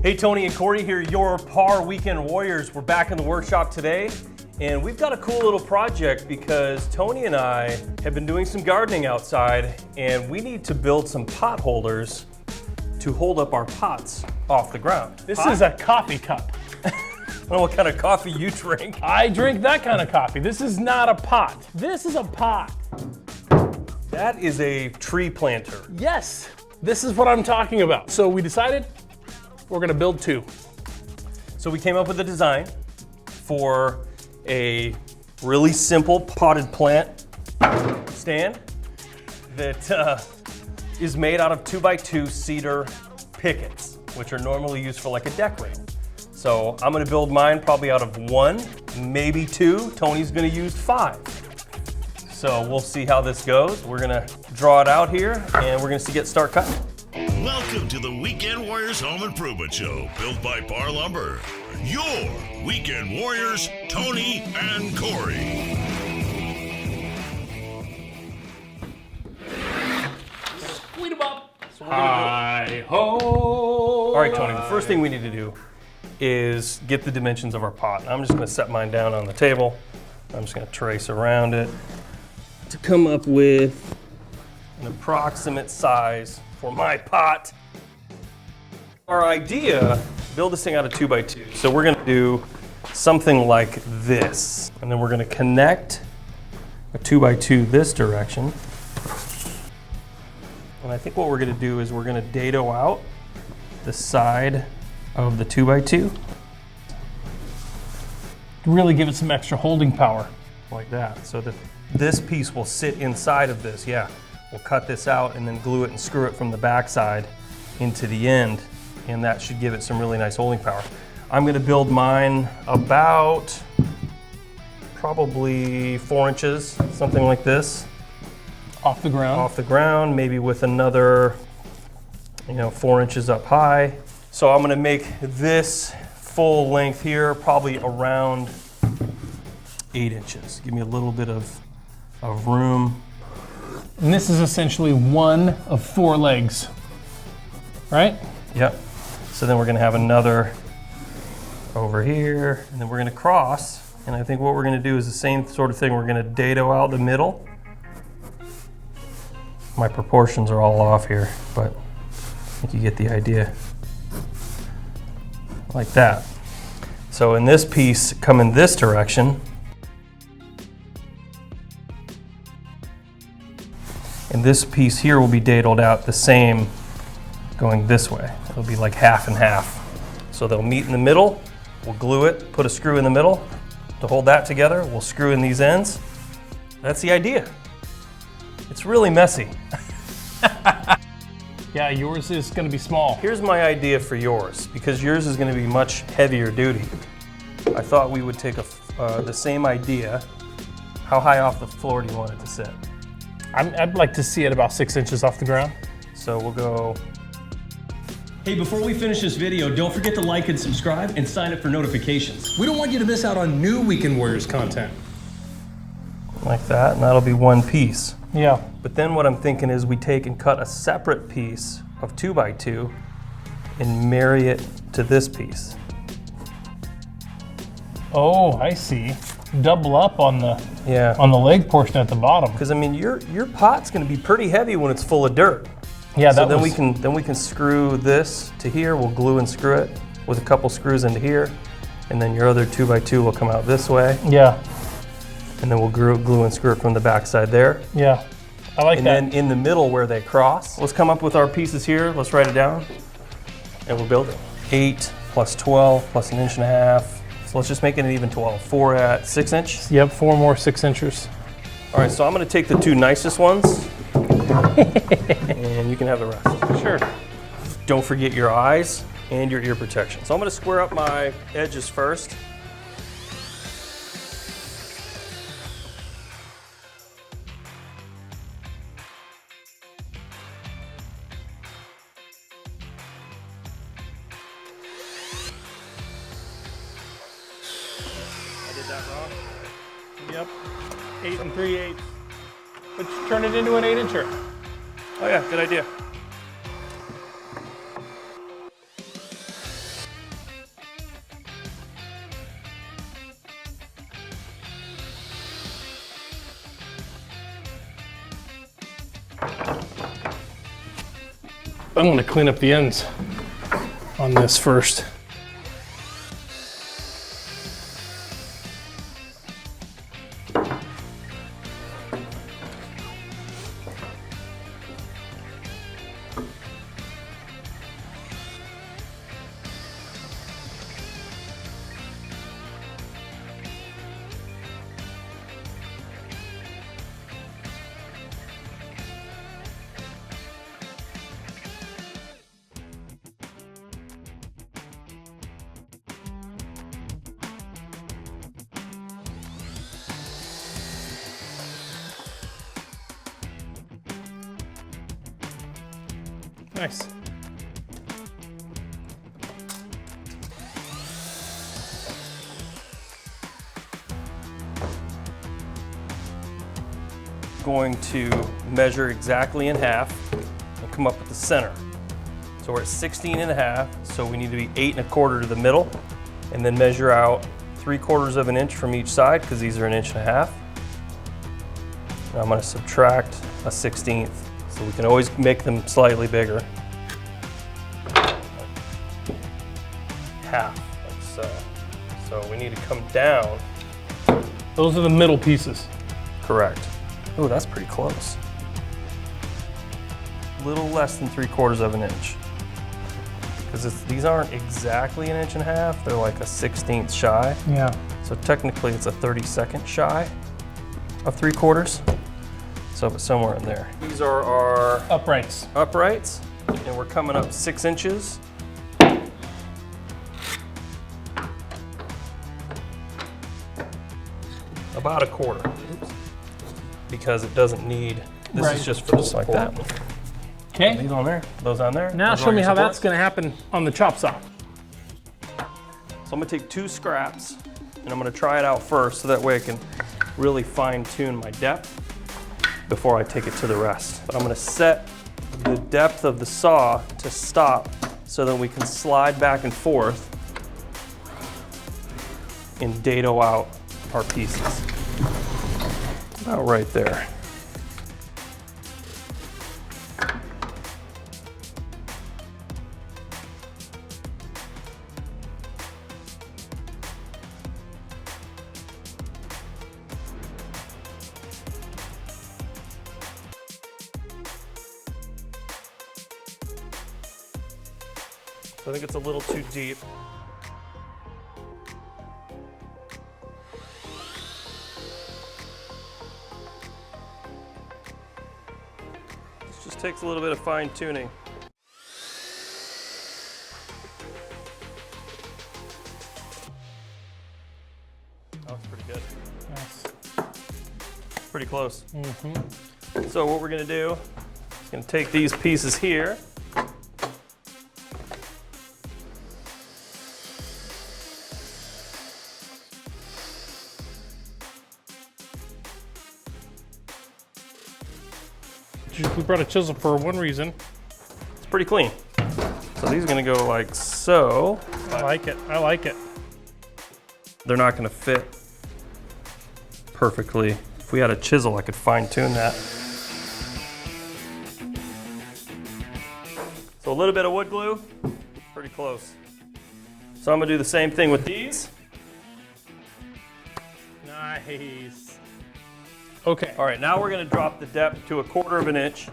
Hey, Tony and Corey here, your Par Weekend Warriors. We're back in the workshop today, and we've got a cool little project because Tony and I have been doing some gardening outside, and we need to build some pot holders to hold up our pots off the ground. This is a coffee cup. I don't know what kind of coffee you drink. I drink that kind of coffee. This is not a pot. This is a pot. That is a tree planter. Yes, this is what I'm talking about. So we decided we're gonna build two. So we came up with a design for a really simple potted plant stand that is made out of 2x2 cedar pickets, which are normally used for like a deck rail. So I'm gonna build mine probably out of 1, maybe 2. Tony's gonna use 5. So we'll see how this goes. We're gonna draw it out here and we're gonna start cutting. Welcome to the Weekend Warriors Home Improvement Show, built by Par Lumber. Your Weekend Warriors, Tony and Corey. Squeeze them up. Hi-ho. All right, Tony, the first thing we need to do is get the dimensions of our pot. I'm just gonna set mine down on the table. I'm just gonna trace around it to come up with an approximate size for my pot. Our idea, build this thing out of 2x2. So we're gonna do something like this. And then we're gonna connect a 2x2 this direction. And I think what we're gonna do is we're gonna dado out the side of the 2x2. Really give it some extra holding power. Like that, so that this piece will sit inside of this. Yeah, we'll cut this out and then glue it and screw it from the back side into the end, and that should give it some really nice holding power. I'm gonna build mine about probably 4 inches, something like this. Off the ground? Off the ground, maybe with another, 4 inches up high. So I'm gonna make this full length here, probably around 8 inches. Give me a little bit of room. And this is essentially one of 4 legs, right? Yep. So then we're gonna have another over here, and then we're gonna cross. And I think what we're gonna do is the same sort of thing. We're gonna dado out the middle. My proportions are all off here, but I think you get the idea. Like that. So in this piece, come in this direction. And this piece here will be dadoed out the same going this way. It'll be like half and half. So they'll meet in the middle, we'll glue it, put a screw in the middle to hold that together. We'll screw in these ends. That's the idea. It's really messy. Yeah, yours is gonna be small. Here's my idea for yours, because yours is gonna be much heavier duty. I thought we would take the same idea. How high off the floor do you want it to sit? I'd like to see it about 6 inches off the ground. So we'll go. Hey, before we finish this video, don't forget to like and subscribe and sign up for notifications. We don't want you to miss out on new Weekend Warriors content. Like that, and that'll be one piece. Yeah. But then what I'm thinking is we take and cut a separate piece of 2x2 and marry it to this piece. Oh, I see. Double up on the Yeah. on the leg portion at the bottom. Because I mean, your pot's going to be pretty heavy when it's full of dirt. Yeah, So that then was, we can screw this to here. We'll glue and screw it with a couple screws into here, and then your other 2x2 will come out this way, yeah, and then we'll glue and screw it from the back side there. yeah. I like And that. then in the middle where they cross, let's come up with our pieces here. Let's write it down, and we'll build it. 8 plus 12 plus 1.5 inches. So let's just make it an even 12. 4 at 6 inch. Yep, 4 more 6 inchers. All right, so I'm gonna take the 2 nicest ones, and you can have the rest. Sure. Don't forget your eyes and your ear protection. So I'm gonna square up my edges first. I did that wrong. Yep. 8 3/8. Let's turn it into an 8-incher. Oh yeah, good idea. I'm gonna clean up the ends on this first. Nice. Going to measure exactly in half and come up with the center. So we're at 16 and a half, so we need to be 8 1/4 to the middle, and then measure out 3/4 of an inch from each side, because these are 1 1/2 inches. Now I'm going to subtract a 1/16, so we can always make them slightly bigger. Half, like so. So we need to come down. Those are the middle pieces. Correct. Oh, that's pretty close. A little less than 3/4 of an inch. Because these aren't exactly 1 1/2 inches, they're like a 1/16 shy. Yeah. So technically it's a 32nd shy of 3/4. So it's somewhere in there. These are our Uprights. uprights, and we're coming up 6 inches. About 1/4. Oops. Because it doesn't need, this Right. is just for the support. Like that. Okay. These on there, those on there. Now those show are me your how that's supports. gonna happen on the chop saw. So I'm gonna take 2 scraps and I'm gonna try it out first so that way I can really fine tune my depth before I take it to the rest. But I'm gonna set the depth of the saw to stop so that we can slide back and forth and dado out our pieces. About right there. I think it's a little too deep. This just takes a little bit of fine tuning. That looks pretty good. Nice. Pretty close. So what we're gonna do is gonna take these pieces here. We brought a chisel for one reason. It's pretty clean. So these are gonna go like so. I like it. I like it. They're not gonna fit perfectly. If we had a chisel, I could fine tune that. So a little bit of wood glue, pretty close. So I'm gonna do the same thing with these. Nice. Okay. All right, now we're gonna drop the depth to 1/4 of an inch.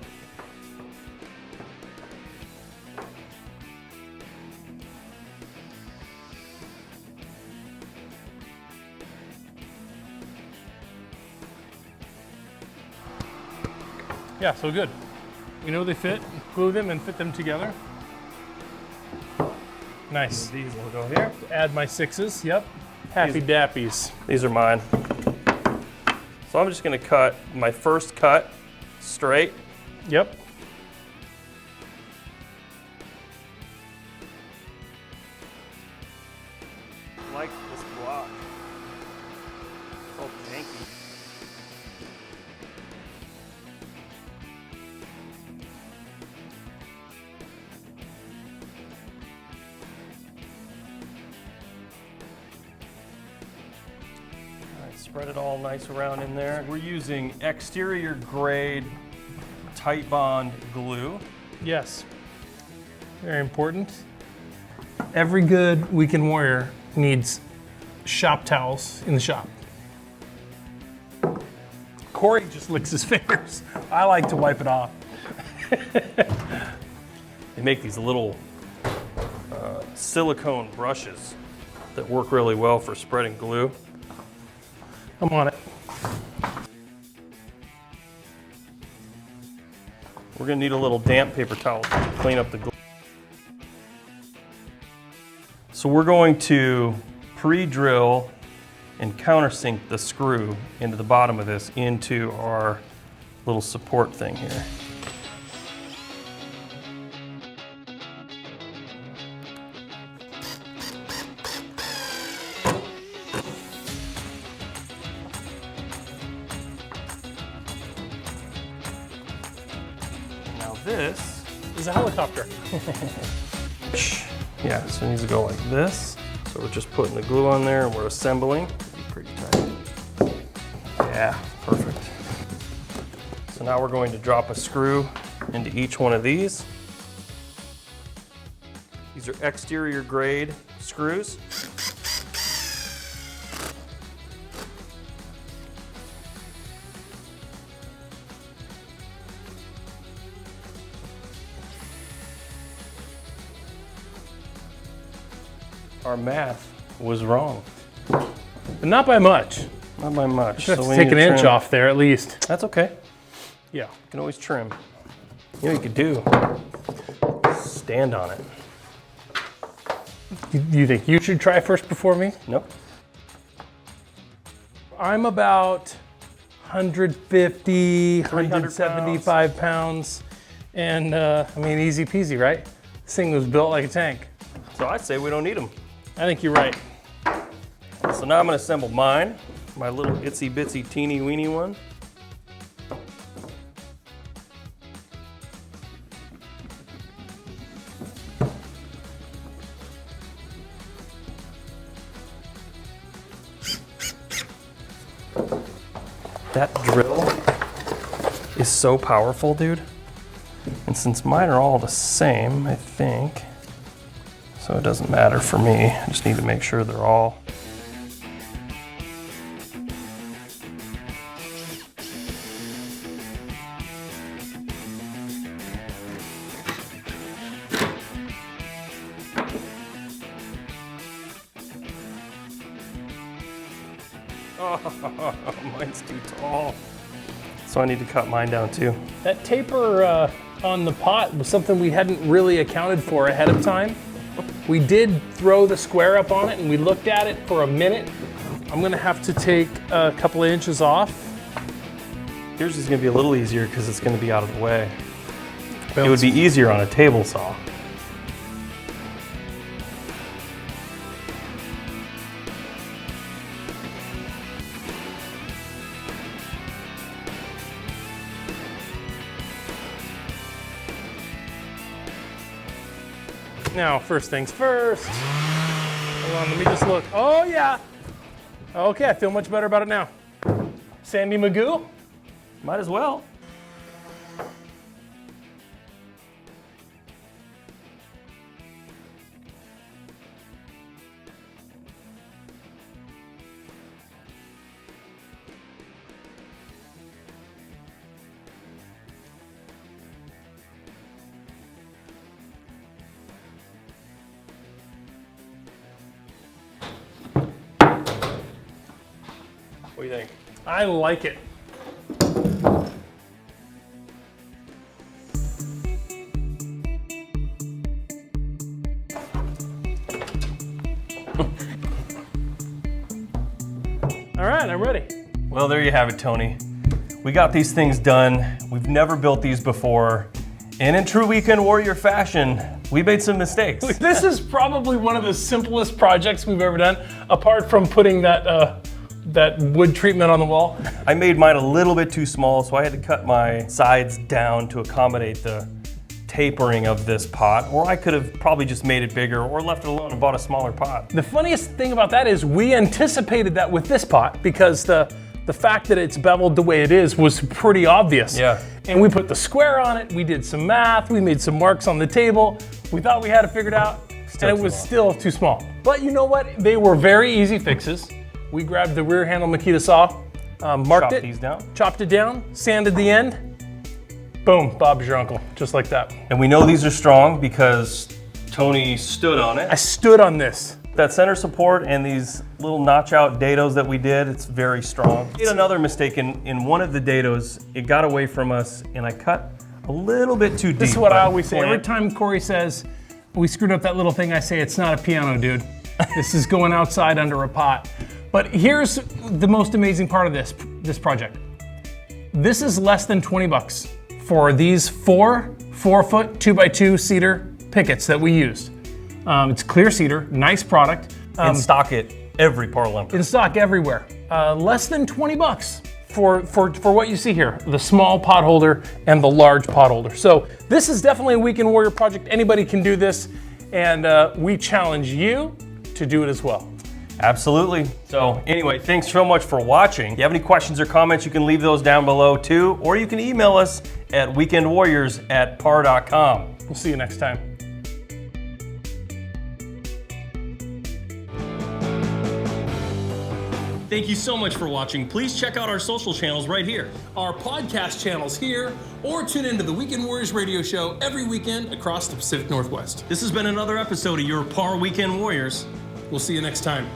Yeah, so good. We know they fit, glue them and fit them together. Nice. These will go here. Add my 6s, yep. Happy dappies. These are mine. So I'm just gonna cut my first cut straight. Yep. I like this block. It's all janky. All right, spread it all nice around in there. We're using exterior grade tight bond glue. Yes. very important. Every good weekend warrior needs shop towels in the shop. Corey just licks his fingers. I like to wipe it off. They make these little silicone brushes that work really well for spreading glue. I'm on it. We're gonna need a little damp paper towel to clean up the glue. So we're going to pre-drill and countersink the screw into the bottom of this into our little support thing here. Now this Is a helicopter. Yeah, so it needs to go like this. So we're just putting the glue on there and we're assembling. Pretty tight. Yeah, perfect. So now we're going to drop a screw into each one of these. These are exterior grade screws. Our math was wrong. But not by much. Not by much. You have to we take need an to inch trim. off there at least. That's okay. Yeah. You can always trim. You know what you could do? Stand on it. You think you should try first before me? Nope. I'm about 150, 300 175 pounds. And I mean, easy peasy, right? This thing was built like a tank. So I'd say we don't need them. I think you're right. So now I'm gonna assemble mine, my little itsy bitsy teeny weeny one. That drill is so powerful, dude. And since mine are all the same, I think, so it doesn't matter for me. I just need to make sure they're all. Oh, mine's too tall. So I need to cut mine down too. That taper on the pot was something we hadn't really accounted for ahead of time. We did throw the square up on it and we looked at it for a minute. I'm gonna have to take a couple of inches off. Yours is gonna be a little easier because it's gonna be out of the way. It would be easier on a table saw. Now, first things first. Hold on, let me just look. Oh yeah. Okay, I feel much better about it now. Sandy Magoo? Might as well. What do you think? I like it. All right, I'm ready. Well, there you have it, Tony. We got these things done. We've never built these before. And in true Weekend Warrior fashion, we made some mistakes. This is probably one of the simplest projects we've ever done, apart from putting that that wood treatment on the wall. I made mine a little bit too small, so I had to cut my sides down to accommodate the tapering of this pot, or I could have probably just made it bigger or left it alone and bought a smaller pot. The funniest thing about that is we anticipated that with this pot because the fact that it's beveled the way it is was pretty obvious. Yeah. And we put the square on it, we did some math, we made some marks on the table. We thought we had it figured out, and it was still too small. But you know what? They were very easy fixes. We grabbed the rear handle Makita saw, marked Chop it, these down. chopped it down, sanded the end. Boom, Bob's your uncle, just like that. And we know these are strong because Tony stood on I it. stood on this. That center support and these little notch out dados that we did, it's very strong. Made another mistake in one of the dados. It got away from us and I cut a little bit too deep. This is what I by always say. Every plant. time Corey says, we screwed up that little thing, I say, it's not a piano, dude. This is going outside under a pot. But here's the most amazing part of this project. This is less than 20 bucks for these 4-foot 2x2 cedar pickets that we used. It's clear cedar, nice product. In stock at every par lumber. In stock everywhere. Less than 20 bucks for what you see here, the small pot holder and the large pot holder. So this is definitely a Weekend Warrior project. Anybody can do this, and we challenge you to do it as well. Absolutely. So anyway, thanks so much for watching. If you have any questions or comments, you can leave those down below too, or you can email us at weekendwarriors@par.com. We'll see you next time. Thank you so much for watching. Please check out our social channels right here. Our podcast channels here, or tune into the Weekend Warriors radio show every weekend across the Pacific Northwest. This has been another episode of your Par Weekend Warriors. We'll see you next time.